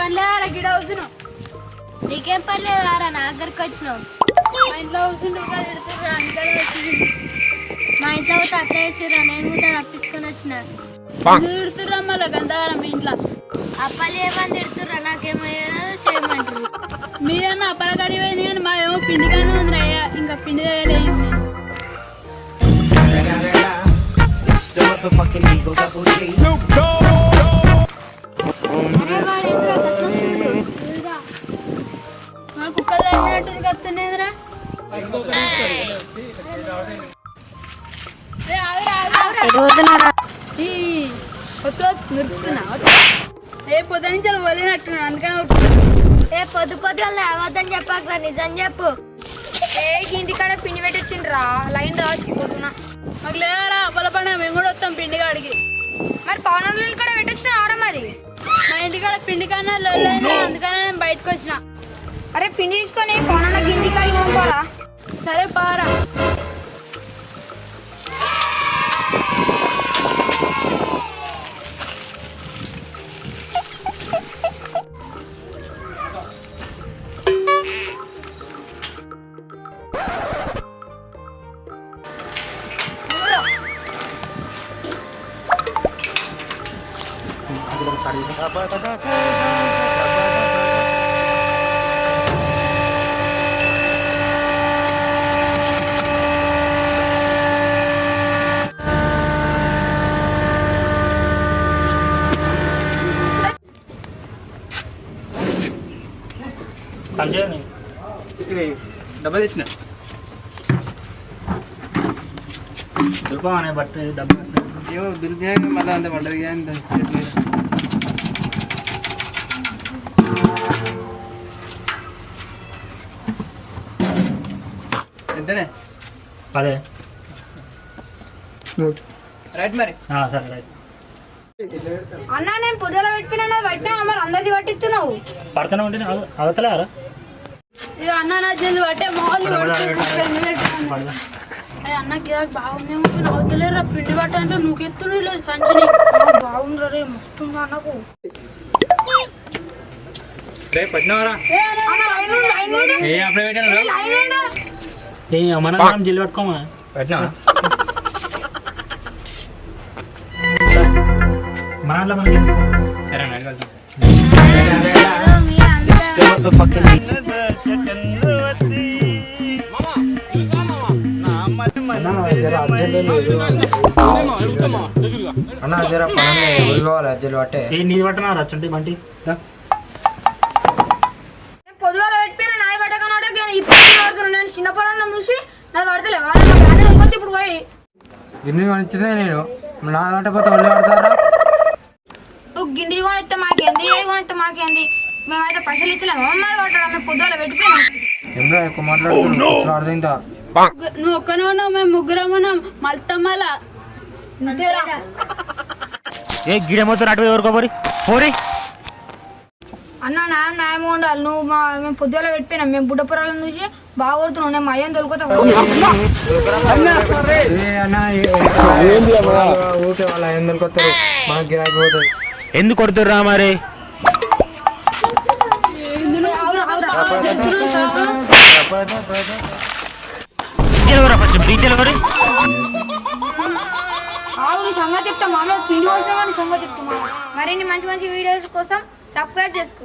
పని లేదా గిడ అవసరం నీకేం పని లేదారా నా దగ్గరికి వచ్చినావు మా ఇంట్లో అవసరం అందుకని వచ్చింది మా ఇంట్లో కూడా అట్లా వేసిరా నేను కూడా తప్పించుకొని వచ్చిన తిడుతుర్రా మళ్ళీ గంధగారం మీ ఇంట్లో అప్పలు ఏమని తిడుతుర్రా నాకేమయ్యారో చేయమంటారు మీరన్నా అప్పలకాడి పోయింది కానీ మాదేమో పిండి కానీ ఉంది అయ్యా ఇంకా పిండి తేయలేదు కుక్క తగినట్టు కత్తుండేదిరా నిరుపుతున్నా ఏ పొద్దు నుంచి వదిలినట్టున్నాను అందుకని ఏ పొద్దు పొద్దుగా అవద్దని చెప్పాక నిజం చెప్పు ఏ ఇంటికాడ పిండి పెట్టొచ్చిండ్రా లైన్ రాచుకుపోతున్నా మాకు లేరా అప్పల పండుగ మేము కూడా వస్తాం పిండి కాడికి మరి పవన్ కూడా పెట్టొచ్చిన ఆరా మరి మా ఇంటికాడ పిండి కన్నా లొల్లైందిరా అందుకని నేను బయటకు వచ్చిన అరే పిండి తీసుకొని పవన్ ఇంటికాడికి పంపాలా సరే పారా డబ్బా తెచ్చిన దుల్పమనే బట్ట డబ్బా ఏమో దులిపినాక మళ్ళీ అంత పడ్డది కానీ ఎంతనే అదే రైట్ మరి సరే రైట్ అన్నా నేను పొద్దుల పెట్టినా పట్టినా మరి అందరిది పట్టిస్తున్నావు పడుతూనే ఉంటే అవతలేరా ఇక అన్న నా జల్ది పట్టే మామూలు అరే అన్న గిరాకి బాగుందేమో అవుతలేరా పిండి పట్ట అంటే నువ్వు ఎత్తుడు లేదు సంచిని బాగుండ్రా రే మస్తుందా అన్నకు రేపు పట్టినవరా ఏ అప్పుడే పెట్టాను ఏ మనం జిల్లు పట్టుకోమా పట్టినావా మన దాంట్లో మనకి సరే అన్న అన్న జర పని ఊరు కావాలి అజ్జలు పట్టే ఏ నీది పట్టనా రచ్చండి బంటి పొద్దుగాల పెట్టిపోయినా నాయ పట్టకన్నాడు ఇప్పుడు పడుతున్నాను నేను చిన్న పొలం చూసి నాది పడతలే వాళ్ళ ఇప్పుడు పోయి గిన్నె కొనిచ్చిందే నేను నా పట్టపోతే ఒళ్ళు పడతారా నువ్వు గిండి కొనిస్తే మాకేంది ఏది కొనిస్తే మాకేంది మేమైతే పైసలు ఇస్తలేము అమ్మాయి పట్టడం మేము పొద్దుగాల పెట్టిపోయినాం ఏమో ఎక్కువ మాట్లాడుతున్నాను ఆడదు ఇంత నువ్వు ఒక్కనే ఉన్నావు మేము ముగ్గురం ఉన్నాం మల్తమ్మల ఏ గిడ మొత్తం అటు ఎవరుకోపోరి పోరి అన్న న్యాయం ఉండాలి నువ్వు మేము పొద్దుగాల పెట్టిపోయినాం మేము బుడ్డపురాలను చూసి బాగా కొడుతున్నావు నేను మా అయ్యని తొలుకోతా ఊకే వాళ్ళ ఎందుకు వస్తారు మనకి గిరాకీ పోతుంది ఎందుకు కొడుతుర్రా మరి నీ సంగతి చెప్తా మామే పిండి కోసం నీ సంగతి చెప్తా మరిన్ని మంచి మంచి వీడియోస్ కోసం సబ్స్క్రైబ్ చేసుకో.